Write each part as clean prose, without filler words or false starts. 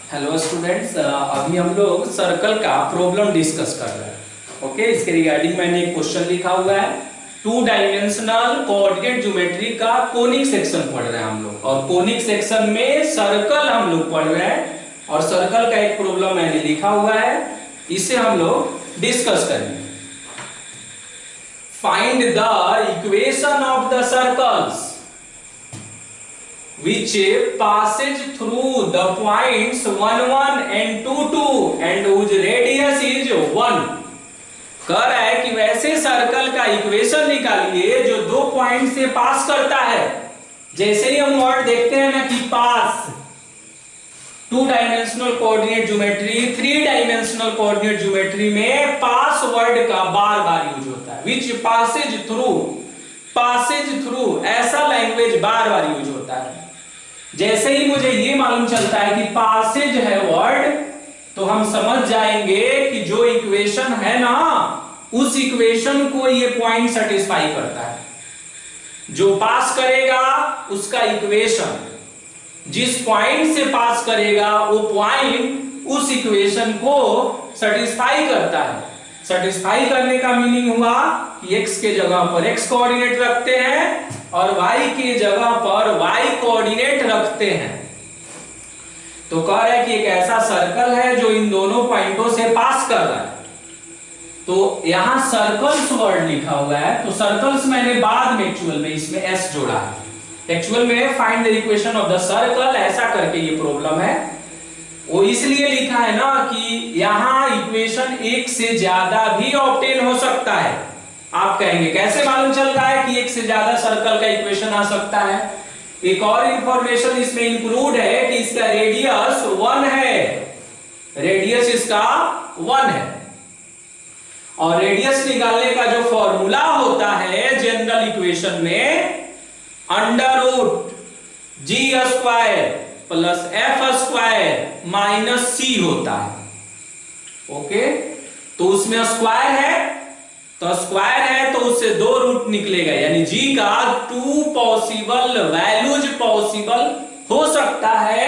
Hello students, अभी हम लोग सर्कल का प्रॉब्लम डिस्कस कर रहे हैं। ओके, इसके रिगार्डिंग मैंने एक क्वेश्चन लिखा हुआ है। 2 डायमेंशनल कोऑर्डिनेट ज्योमेट्री का कोनिक सेक्शन पढ़ रहे हैं हम लोग, और कोनिक सेक्शन में सर्कल हम लोग पढ़ रहे हैं, और सर्कल का एक प्रॉब्लम मैंने लिखा हुआ है, इसे हम लोग डिस्कस करेंगे। Find the equation of the circles which passes through the points 1 1 and 2 2 and whose radius is 1। कह रहा है कि वैसे सर्कल का इक्वेशन निकालिए जो 2 पॉइंट से पास करता है। जैसे ही हम वर्ड देखते हैं ना कि पास, 2 dimensional coordinate geometry, 3 dimensional coordinate geometry में पास वर्ड का बार बार यूज होता है। which passes through ऐसा लैंग्वेज बार बार यूज होता है। जैसे ही मुझे ये मालूम चलता है कि पासेज है वर्ड, तो हम समझ जाएंगे कि जो इक्वेशन है ना, उस इक्वेशन को ये पॉइंट सेटिस्फाई करता है। जो पास करेगा उसका इक्वेशन, जिस पॉइंट से पास करेगा वो पॉइंट उस इक्वेशन को सेटिस्फाई करता है। सेटिस्फाई करने का मीनिंग हुआ कि x के जगह पर x कोऑर्डिनेट रखते हैं और y के जगह पर y कोऑर्डिनेट रखते हैं। तो कह रहा है कि एक ऐसा सर्कल है जो इन दोनों पॉइंटों से पास कर रहा है। तो यहां सर्कल्स वर्ड लिखा हुआ है, तो सर्कल्स मैंने बाद में एक्चुअल में इसमें s जोड़ा है। एक्चुअल में find the equation of the circle ऐसा करके ये प्रॉब्लम है। वो इसलिए लिखा है ना कि यहां इक्वेशन एक से ज्यादा भी ऑब्टेन हो सकता है। आप कहेंगे कैसे मालूम चल रहा है कि एक से ज्यादा सर्कल का इक्वेशन आ सकता है? एक और इंफॉर्मेशन इसमें इंक्लूड है कि इसका रेडियस 1 है। रेडियस इसका 1 है, और रेडियस निकालने का जो फॉर्मूला होता है जनरल इक्वेशन में, under root g square plus f square minus c होता है। ओके, तो उसमें स्क्वायर है, तो स्क्वायर है तो उससे 2 रूट निकलेगा, यानी g का 2 पॉसिबल वैल्यूज पॉसिबल हो सकता है।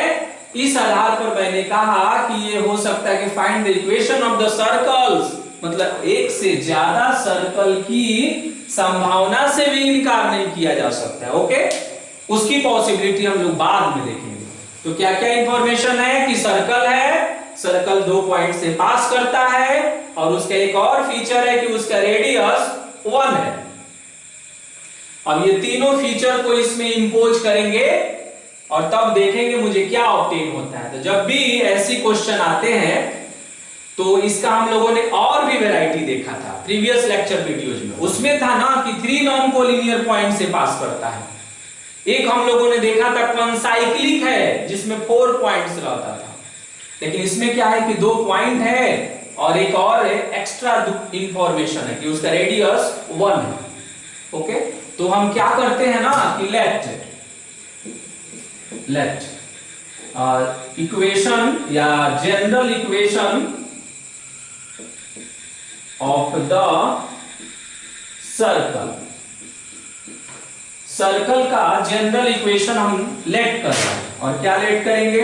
इस आधार पर मैंने कहा कि ये हो सकता है कि find the equation of the circles, मतलब एक से ज्यादा सर्कल की संभावना से भी इनकार नहीं किया जा सकता है। ओके, उसकी पॉसिबिलिटी हम लोग बाद में देखेंगे। तो क्या क्या इंफॉर्मेशन है कि सर्कल है, सर्कल 2 पॉइंट से पास करता है, और उसका एक और फीचर है कि उसका रेडियस 1 है। अब ये तीनों फीचर को इसमें इंपोज करेंगे और तब देखेंगे मुझे क्या ऑब्टेन होता है। तो जब भी ऐसी क्वेश्चन आते हैं तो इसका हम लोगों ने और भी वैरायटी देखा था प्रीवियस लेक्चर वीडियोज में। उसमें था ना कि 3 नॉन कोलिनियर पॉइंट से पास करता है। एक हम लोगों ने देखा था कॉन्साइक्लिक है जिसमें 4 पॉइंट्स रहता था, लेकिन इसमें क्या है कि 2 पॉइंट है और एक और एक्स्ट्रा इंफॉर्मेशन है कि उसका रेडियस 1 है। ओके, तो हम क्या करते हैं ना कि लेट इक्वेशन या general equation of the circle का जनरल इक्वेशन हम लेट कर रहे हैं। और क्या लेट करेंगे?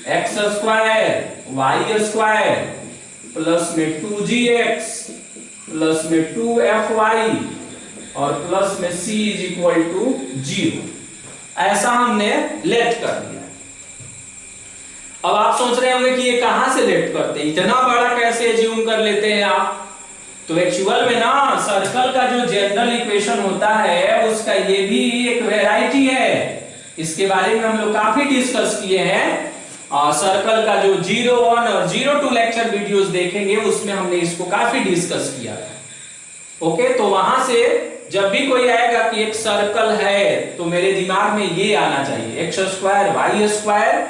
X square Y square plus में 2gx प्लस में 2fy और प्लस में c इज इक्वल टू 0। ऐसा हमने लेट कर दिया। अब आप सोच रहे होंगे कि ये कहां से लेट करते हैं, इतना बड़ा कैसे एज्यूम कर लेते हैं आप? तो एक्चुअल में ना सर्कल का जो जनरल इक्वेशन होता है उसका ये भी एक वैरायटी है। इसके बारे में हम लोग काफी डिस्कस किए हैं। सर्कल का जो 01 और 02 लेक्चर वीडियोस देखेंगे उसमें हमने इसको काफी डिस्कस किया था। ओके, तो वहां से जब भी कोई आएगा कि एक सर्कल है तो मेरे दिमाग में ये आना चाहिए, X square Y square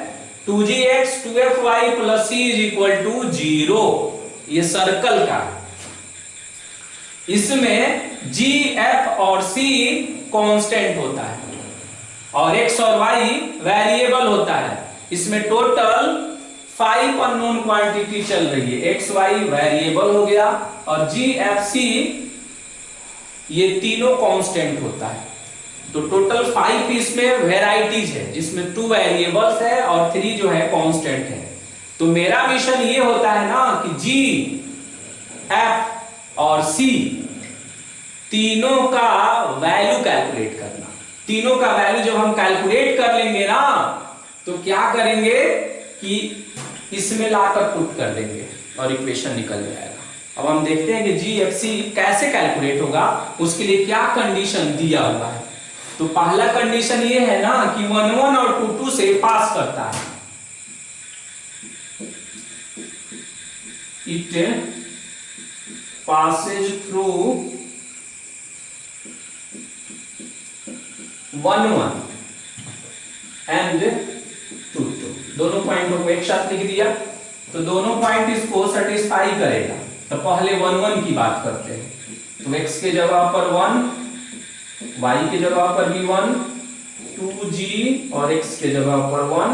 2gx 2fy plus c is equal to 0। ये सर्कल का है। इसमें g, f और c कांस्टेंट होता है और x और y वेरिएबल होता है। इसमें टोटल 5 अननोन क्वांटिटी चल रही है। x, y वेरिएबल हो गया और g, f, c ये तीनों कांस्टेंट होता है। तो टोटल 5 इसमें वेराइटीज है जिसमें 2 वेरिएबल्स है और 3 जो है कांस्टेंट है। तो मेरा मिशन ये होता है ना कि जी, एफ और सी तीनों का वैल्यू कैलकुलेट करना। तीनों का वैल्यू जब हम कैलकुलेट कर लेंगे ना, तो क्या करेंगे कि इसमें लाकर पुट कर देंगे और इक्वेशन निकल जाएगा। अब हम देखते हैं कि जी एफ सी कैसे कैलकुलेट होगा, उसके लिए क्या कंडीशन दिया हुआ है। तो पहला कंडीशन ये है ना कि 1 और 2 से पास करता है। It passes through 1 and 2। दोनों पॉइंटों को एक साथ लिख दिया, तो दोनों पॉइंट इसको सेटिस्फाई करेगा। तो पहले 1 की बात करते हैं। तो x के जगह पर 1, y के जगह पर भी 1, 2g और x के जगह पर 1,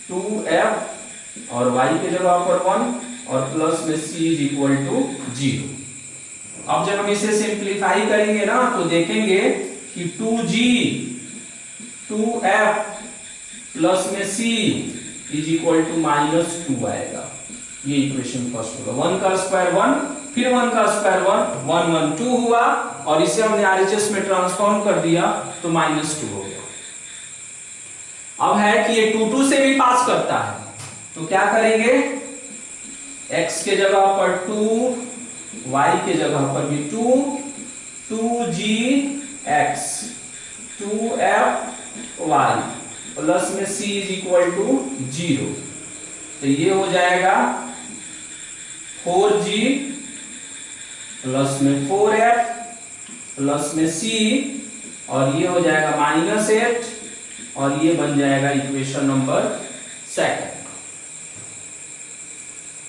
2f और y के जगह पर 1 और प्लस में c इज इक्वल टू 0। अब जब हम इसे सिंप्लीफाई करेंगे ना, तो देखेंगे कि 2g 2f प्लस में c इज इक्वल टू -2 आएगा। ये इक्वेशन फर्स्ट होगा। 1 का स्क्वायर 1, फिर 1 का स्क्वायर 1, 1 1 2 हुआ और इसे हमने RHS में ट्रांसफॉर्म कर दिया तो -2 हो गया। अब है कि ये 2 से भी पास करता है, तो क्या करेंगे, x के जगह पर 2, y के जगह पर भी 2, 2gx 2fy प्लस में c इज इक्वल टू 0। तो ये हो जाएगा 4g प्लस में 4f प्लस में c और ये हो जाएगा -8 और ये बन जाएगा इक्वेशन नंबर 2।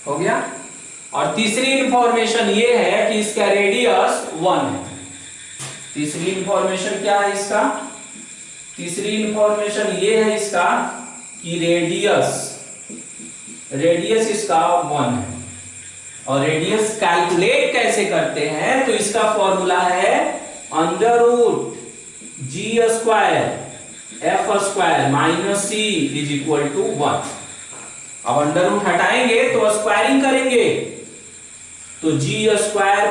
हो गया। और तीसरी इंफॉर्मेशन ये है कि इसका रेडियस 1 है। तीसरी इंफॉर्मेशन क्या है इसका? तीसरी इंफॉर्मेशन ये है इसका कि रेडियस इसका 1 है। और रेडियस कैलकुलेट कैसे करते हैं, तो इसका फॉर्मूला है √g² f² -c is equal to 1। अब अंडर रूट हटाएंगे तो स्क्वायरिंग करेंगे, तो g²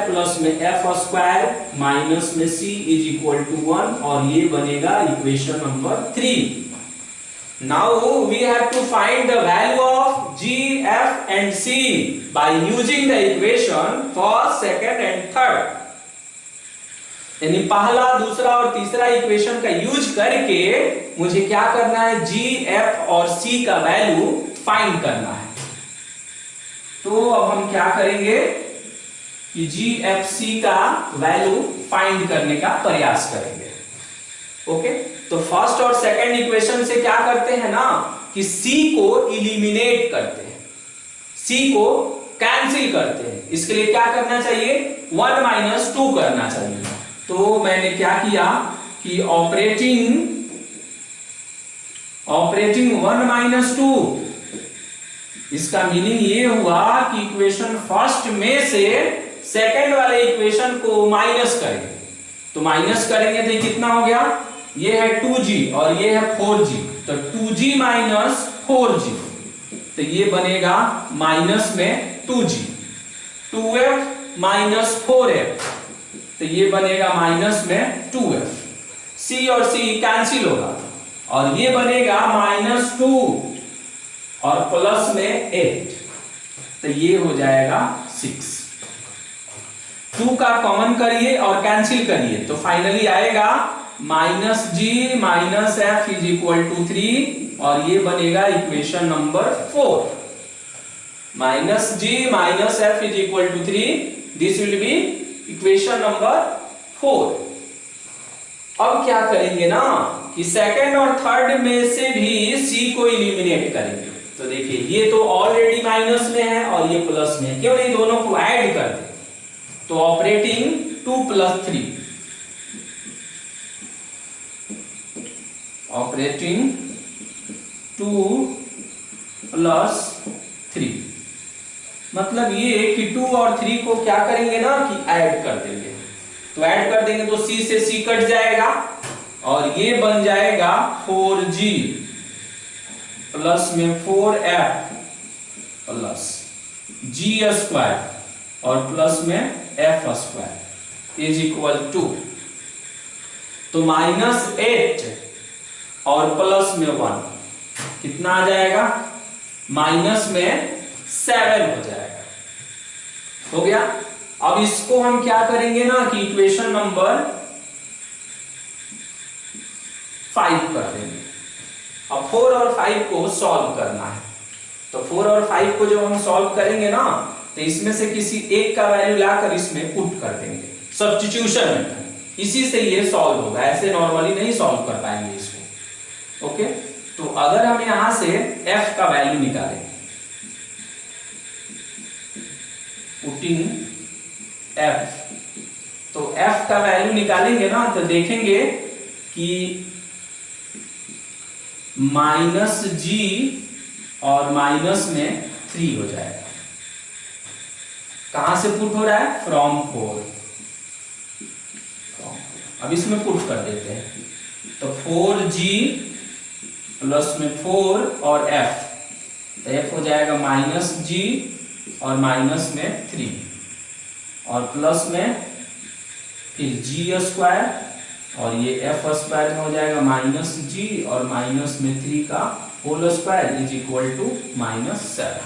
प्लस में f² माइनस में c इज इक्वल टू 1 और ये बनेगा equation number 3। Now we have to find the value of g, f and c by using the equation first, second and third. यानी पहला, दूसरा और तीसरा इक्वेशन का यूज करके मुझे क्या करना है, g, f और c का वैल्यू फाइंड करना है। तो अब हम क्या करेंगे कि जी एफ सी का वैल्यू फाइंड करने का प्रयास करेंगे। ओके, तो फर्स्ट और सेकंड इक्वेशन से क्या करते हैं ना कि सी को इलिमिनेट करते हैं, सी को कैंसिल करते हैं। इसके लिए क्या करना चाहिए, 1 - 2 करना चाहिए। तो मैंने क्या किया कि ऑपरेटिंग 1 - 2, इसका मीनिंग ये हुआ कि इक्वेशन फर्स्ट में से सेकंड वाले इक्वेशन को माइनस करेंगे। तो माइनस करेंगे तो कितना हो गया, ये है 2g और ये है 4g, तो 2g माइनस 4g, तो ये बनेगा माइनस में 2g, 2f माइनस 4f, तो ये बनेगा माइनस में 2f। c और c कैंसिल होगा और ये बनेगा -2 और प्लस में 8, तो ये हो जाएगा 6। 2 का कॉमन करिए और कैंसिल करिए तो फाइनली आएगा -g - f is equal to 3 और ये बनेगा equation number 4। -g - f is equal to 3, this will be equation number 4। अब क्या करेंगे ना कि सेकंड और थर्ड में से भी c को इलिमिनेट करेंगे। तो देखिए ये तो ऑलरेडी माइनस में है और ये प्लस में है, क्यों नहीं दोनों को ऐड कर दे। तो ऑपरेटिंग 2 + 3, ऑपरेटिंग 2 + 3 मतलब ये कि 2 और 3 को क्या करेंगे ना कि ऐड कर देंगे। तो ऐड कर देंगे तो c से c कट जाएगा और ये बन जाएगा 4g प्लस में 4f प्लस जी स्क्वायर और प्लस में F square is equal to, तो -8 और प्लस में 1 कितना आ जाएगा, माइनस में 7 हो जाएगा। हो गया। अब इसको हम क्या करेंगे ना कि इक्वेशन नंबर 5 कर देंगे। अब 4 और 5 को सॉल्व करना है, तो 4 और 5 को जब हम सॉल्व करेंगे ना, तो इसमें से किसी एक का वैल्यू लाकर इसमें पुट कर देंगे, सब्स्टिट्यूशन मेथड। इसी से ये सॉल्व होगा, ऐसे नॉर्मली नहीं सॉल्व कर पाएंगे इसको। ओके, तो अगर हम यहां से f का वैल्यू निकालें, पुटिंग f, तो f का वैल्यू निकालेंगे ना तो देखेंगे कि -g और माइनस में 3 हो जाएगा। कहां से पुट हो रहा है, फ्रॉम 4। अब इसमें पुट कर देते हैं, तो 4g प्लस में 4 और f, तो f हो जाएगा -g और माइनस में 3 और प्लस में फिर g स्क्वायर और ये एफ स्क्वायर में हो जाएगा -g और माइनस में 3 का whole square is equal to -7।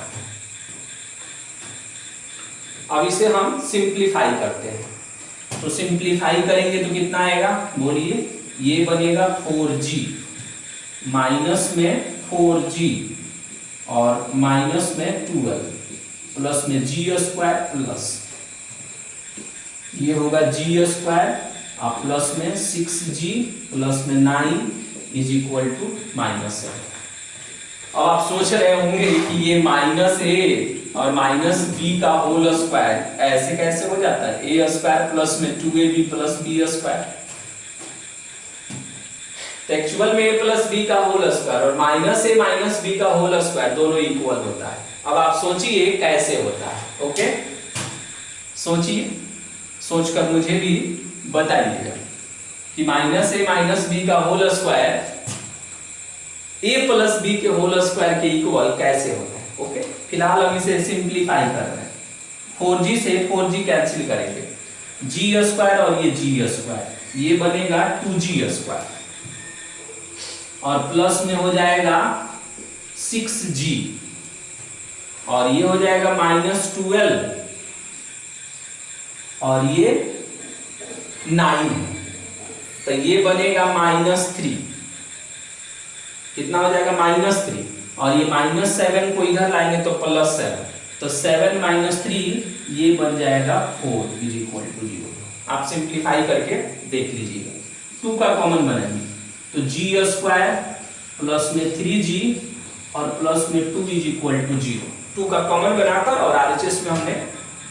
अब इसे हम सिंप्लीफाई करते हैं, तो सिंप्लीफाई करेंगे तो कितना आएगा, बोलिए। ये बनेगा 4g माइनस में 4g और माइनस में 12 प्लस में g स्क्वायर प्लस ये होगा g स्क्वायर और प्लस में 6g प्लस में 9 इज इक्वल टू -7। अब आप सोच रहे होंगे कि ये -a और -b का होल स्क्वायर ऐसे कैसे हो जाता है, a स्क्वायर प्लस में 2ab प्लस b स्क्वायर। तो एक्चुअल में a प्लस b का होल स्क्वायर और -a - b का होल स्क्वायर दोनों इक्वल होता है। अब आप सोचिए कैसे होता है। ओके, सोचिए, सोचकर मुझे भी बताइएगा कि -a - b का whole square a plus b के होल स्क्वायर के इक्वल कैसे होता है। ओके, फिलहाल हम इसे सिंप्लीफाई कर रहे हैं। 4g से 4g कैंसिल करेंगे, g स्क्वायर और ये g स्क्वायर, ये बनेगा 2g स्क्वायर और प्लस में हो जाएगा 6g और ये हो जाएगा -12 और ये 9 है, तो ये बनेगा -3। कितना हो जाएगा, -3 और ये -7 को इधर लाएंगे तो +7, तो 7 - 3 ये बन जाएगा 4 इज इक्वल टू 0। आप सिंप्लीफाई करके देख लीजिएगा। 2 का कॉमन बनाएंगे तो g स्क्वायर प्लस में 3g और प्लस में 2 इज इक्वल टू 0। 2 का कॉमन बनाकर और RHS में हमने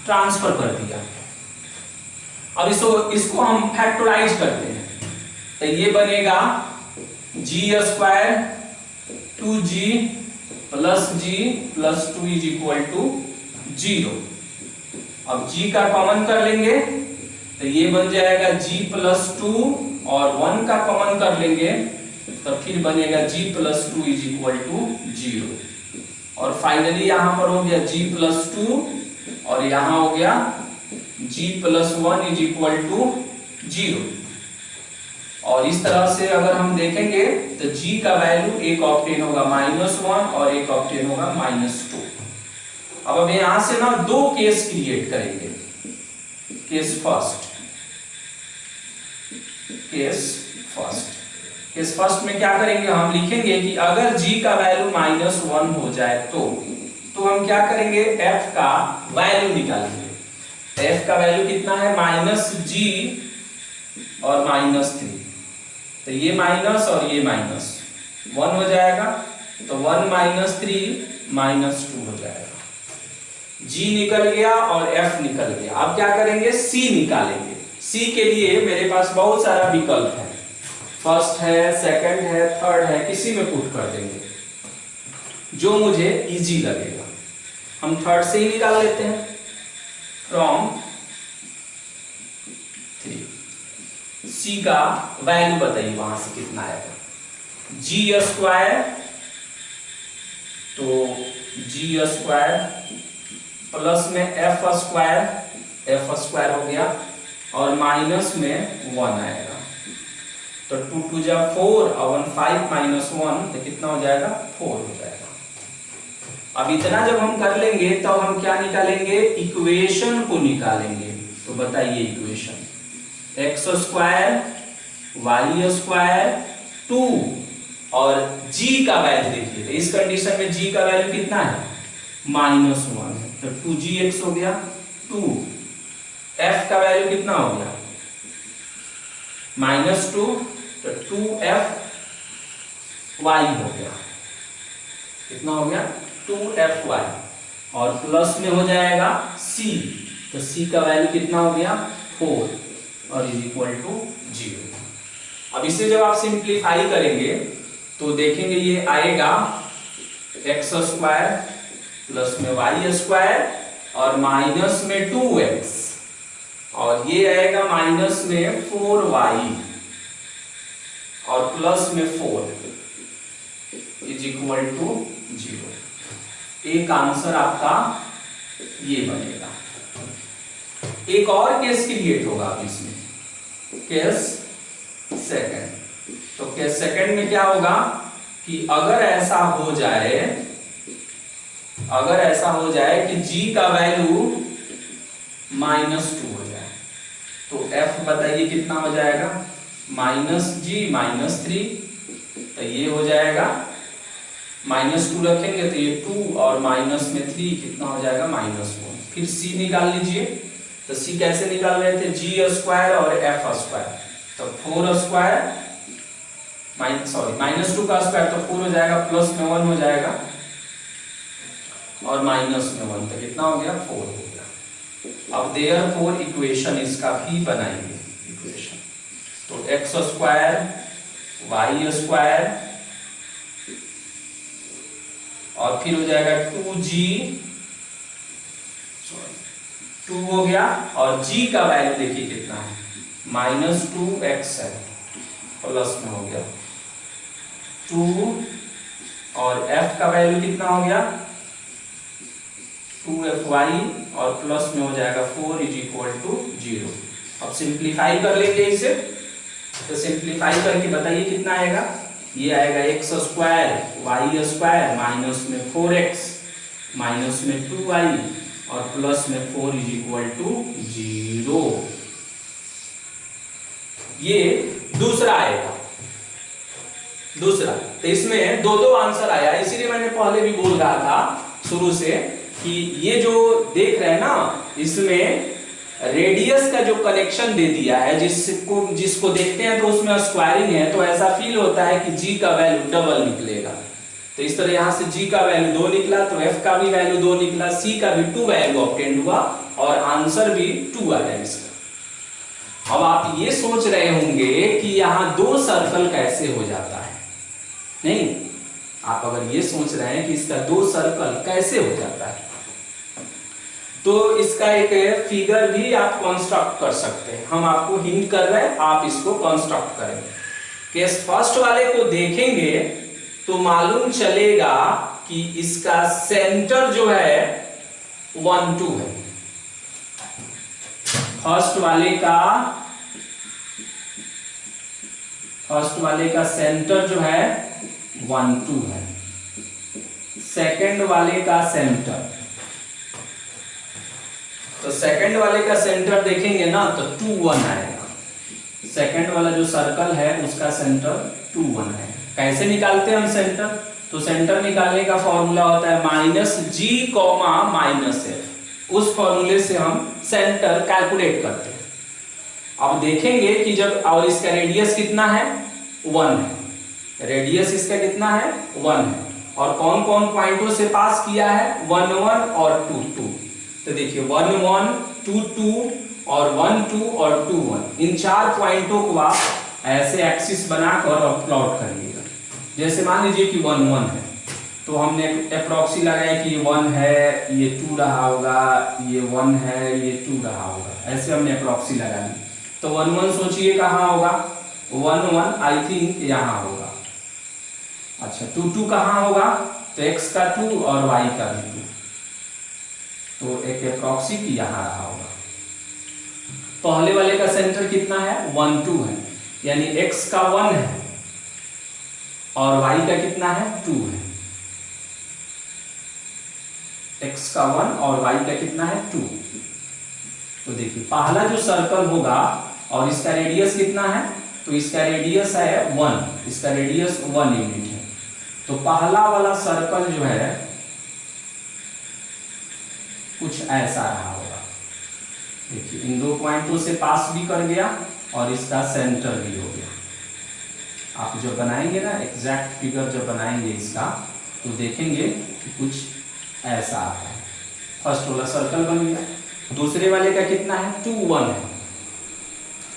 ट्रांसफर कर दिया। अब इसको हम फैक्टराइज करते हैं, तो ये बनेगा g square 2g plus g plus 2 is equal to 0। अब g का कॉमन कर लेंगे तो ये बन जाएगा g प्लस 2 और 1 का कॉमन कर लेंगे तो फिर बनेगा g plus 2 is equal to 0 और फाइनली यहां पर हो गया g प्लस 2 और यहां हो गया g plus 1 is equal to 0। और इस तरह से अगर हम देखेंगे तो g का वैल्यू एक ऑक्टेन होगा -1 और एक ऑक्टेन होगा -2। अब यहां से ना 2 केस क्रिएट करेंगे। केस फर्स्ट में क्या करेंगे, हम लिखेंगे कि अगर g का वैल्यू -1 हो जाए तो हम क्या करेंगे, f का वैल्यू निकालेंगे। f का वैल्यू कितना है, -g और -3, तो ये माइनस और ये माइनस 1 हो जाएगा, तो 1 - 3 -2 हो जाएगा। g निकल गया और f निकल गया। अब क्या करेंगे, c निकालेंगे। c के लिए मेरे पास बहुत सारा विकल्प है, फर्स्ट है, सेकंड है, थर्ड है, किसी में पुट कर देंगे जो मुझे इजी लगेगा। हम थर्ड से ही निकाल लेते हैं, फ्रॉम 3। c का वैल्यू बताइए वहां से कितना आएगा, g स्क्वायर, तो जी स्क्वायर प्लस में एफ स्क्वायर हो गया और माइनस में 1 आएगा। तो 2 2 जा 4 और 1 5 माइनस 1 तो कितना हो जाएगा 4 हो जाएगा। अब इतना जब हम कर लेंगे तो हम क्या निकालेंगे, इक्वेशन को निकालेंगे। तो बताइए equation X square Y square 2 और g का वैल्यू देखिए, तो इस कंडीशन में g का वैल्यू कितना है -1 है, तो 2gx हो गया 2। f का वैल्यू कितना हो गया -2, तो 2f y हो गया, कितना हो गया 2fy और प्लस में हो जाएगा c, तो c का वैल्यू कितना हो गया 4 और इज इक्वल टू 0। अब इसे जब आप सिंप्लीफाई करेंगे तो देखेंगे ये आएगा एक्स स्क्वायर प्लस में वाई स्क्वायर और माइनस में 2x और ये आएगा माइनस में 4y और प्लस में 4 इज इक्वल टू 0। एक आंसर आपका ये बनेगा। एक और केस क्रिएट होगा अब इसमें, केस सेकंड। तो केस सेकंड में क्या होगा कि अगर ऐसा हो जाए कि g का वैल्यू -2 हो जाए, तो f बताइए कितना हो जाएगा -g -3, तो ये हो जाएगा -2 रखेंगे तो ये 2 और माइनस में 3 कितना हो जाएगा -1। फिर c निकाल लीजिए, तो c कैसे निकाल रहे थे g स्क्वायर और f स्क्वायर, तो 4 स्क्वायर -2 का स्क्वायर तो 4 हो जाएगा, प्लस में 1 हो जाएगा और माइनस में 1 तो कितना हो गया 4 हो गया। अब देयरफॉर इक्वेशन इसका भी बनाएंगे इक्वेशन, तो एक्स स्क्वायर वाई स्क्वायर और फिर हो जाएगा 2 हो गया और g का वैल्यू देखिए कितना है -2x है, प्लस में हो गया 2 और f का वैल्यू कितना हो गया 2fy और प्लस में हो जाएगा 4 इज इक्वल टू 0। अब सिंप्लीफाई कर लेंगे इसे, तो सिंप्लीफाई करके बताइए कितना आएगा, ये आएगा X square Y square minus में 4x माइनस में 2y और प्लस में 4 इज इक्वल टू 0। ये दूसरा आएगा, दूसरा। तो इसमें दो आंसर आया, इसीलिए मैंने पहले भी बोल रहा था शुरू से कि ये जो देख रहे हैं ना, इसमें रेडियस का जो कनेक्शन दे दिया है, जिसको देखते हैं तो उसमें स्क्वायरिंग है, तो ऐसा फील होता है कि g का वैल्यू डबल निकलेगा। तो इस तरह यहां से g का वैल्यू 2 निकला, तो f का भी वैल्यू 2 निकला, c का भी 2 वैल्यू ऑब्टेन हुआ और आंसर भी 2 आया इसका। अब आप ये सोच रहे होंगे कि यहां 2 सर्कल कैसे हो जाता है, नहीं, आप अगर ये सोच रहे हैं कि इसका 2 सर्कल कैसे हो जाता है, तो इसका एक फिगर भी आप कंस्ट्रक्ट कर सकते हैं। हम आपको हिंट कर रहे हैं, आप इसको कंस्ट्रक्ट करेंगे। केस फर्स्ट वाले को देखेंगे तो मालूम चलेगा कि इसका सेंटर जो है 1 2 है। फर्स्ट वाले का सेंटर जो है 1 2 है। सेकंड वाले का सेंटर, तो सेकंड वाले का सेंटर देखेंगे ना तो 2 1 आएगा। सेकंड वाला जो सर्कल है उसका सेंटर 2 1 है। कैसे निकालते हैं हम सेंटर, तो सेंटर निकालने का फॉर्मूला होता है -g, -f। उस फॉर्मूले से हम सेंटर कैलकुलेट करते हैं। अब देखेंगे कि जब, और इसका रेडियस कितना है 1 है, रेडियस इसका कितना है 1 है, और कौन कौन पॉइंटों से पास किया है 1 1 और 2 2। तो देखिए 1 1 2 2 और 1 2 और 2 1, इन 4 पॉइंटों को आप ऐसे एक्सिस बनाकर और प्लॉट करिएगा। जैसे मान लीजिए कि 1 1 है, तो हमने अप्रॉक्सी लगाया कि ये 1 है, ये 2 रहा होगा, ये 1 है, ये 2 रहा होगा, ऐसे हमने अप्रॉक्सी लगा ली। तो 1 1 सोचिए कहाँ होगा, 1 1 आई थिंक यहाँ होगा। अच्छा 2 2 कहाँ होगा, तो x का 2 और y का भी 2, तो एक अप्रॉक्सिमेट यहां रहा होगा। पहले वाले का सेंटर कितना है 1 2 है, यानी x का 1 है और y का कितना है 2 है। x का 1 और y का कितना है 2। तो देखिए पहला जो सर्कल होगा और इसका रेडियस कितना है, तो इसका रेडियस है 1, इसका रेडियस 1 यूनिट है। तो पहला वाला सर्कल जो है कुछ ऐसा रहा होगा। देखिए इन दो पॉइंटों से पास भी कर गया और इसका सेंटर भी हो गया। आप जब बनाएंगे ना एग्जैक्ट फिगर जब बनाएंगे इसका, तो देखेंगे कि कुछ ऐसा आता है। फर्स्ट वाला सर्कल बन गया, दूसरे वाले का कितना है 2 1 है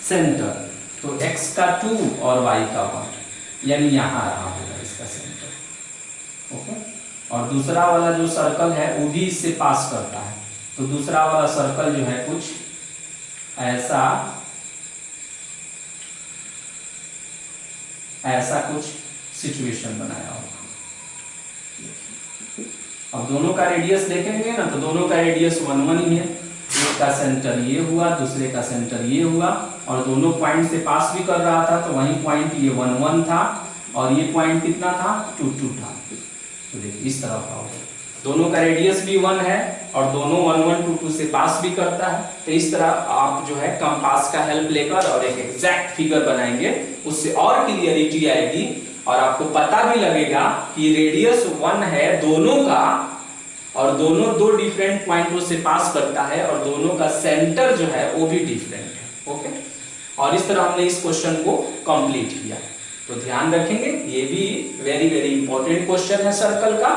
सेंटर, तो x का 2 और y का 1, यानी यहां रहा होगा इसका सेंटर। ओके, और दूसरा वाला जो सर्कल है वो भी इससे पास करता है, तो दूसरा वाला सर्कल जो है कुछ ऐसा कुछ सिचुएशन बनाया होगा। अब दोनों का रेडियस देखेंगे ना, तो दोनों का रेडियस 1 1 ही है। एक का सेंटर ये हुआ, दूसरे का सेंटर ये हुआ, और दोनों पॉइंट से पास भी कर रहा था, तो वही पॉइंट ये 1 1 था और ये पॉइंट कितना था 2 2 था। तो देखिए इस तरह का होगा, दोनों का रेडियस भी 1 है और दोनों 1 1 2 2 से पास भी करता है। तो इस तरह आप जो है कंपास का हेल्प लेकर और एक एग्जैक्ट फिगर बनाएंगे, उससे और क्लियरिटी आएगी और आपको पता भी लगेगा कि रेडियस 1 है दोनों का और दोनों दो डिफरेंट पॉइंटों से पास करता है और दोनों का सेंटर जो है वो भी डिफरेंट है। ओके, और इस तरह हमने इस क्वेश्चन को कंप्लीट किया। तो ध्यान रखेंगे ये भी वेरी वेरी इंपॉर्टेंट क्वेश्चन है सर्कल का।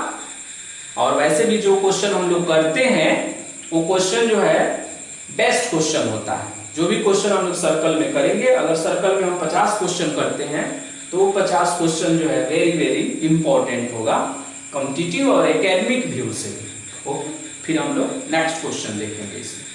और वैसे भी जो क्वेश्चन हम लोग करते हैं वो क्वेश्चन जो है बेस्ट क्वेश्चन होता है। जो भी क्वेश्चन हम लोग सर्कल में करेंगे, अगर सर्कल में हम 50 क्वेश्चन करते हैं तो 50 क्वेश्चन जो है वेरी वेरी इंपॉर्टेंट होगा कॉम्पिटिटिव और एकेडमिक व्यू से। ओके, फिर हम लोग नेक्स्ट क्वेश्चन देखेंगे इसमें।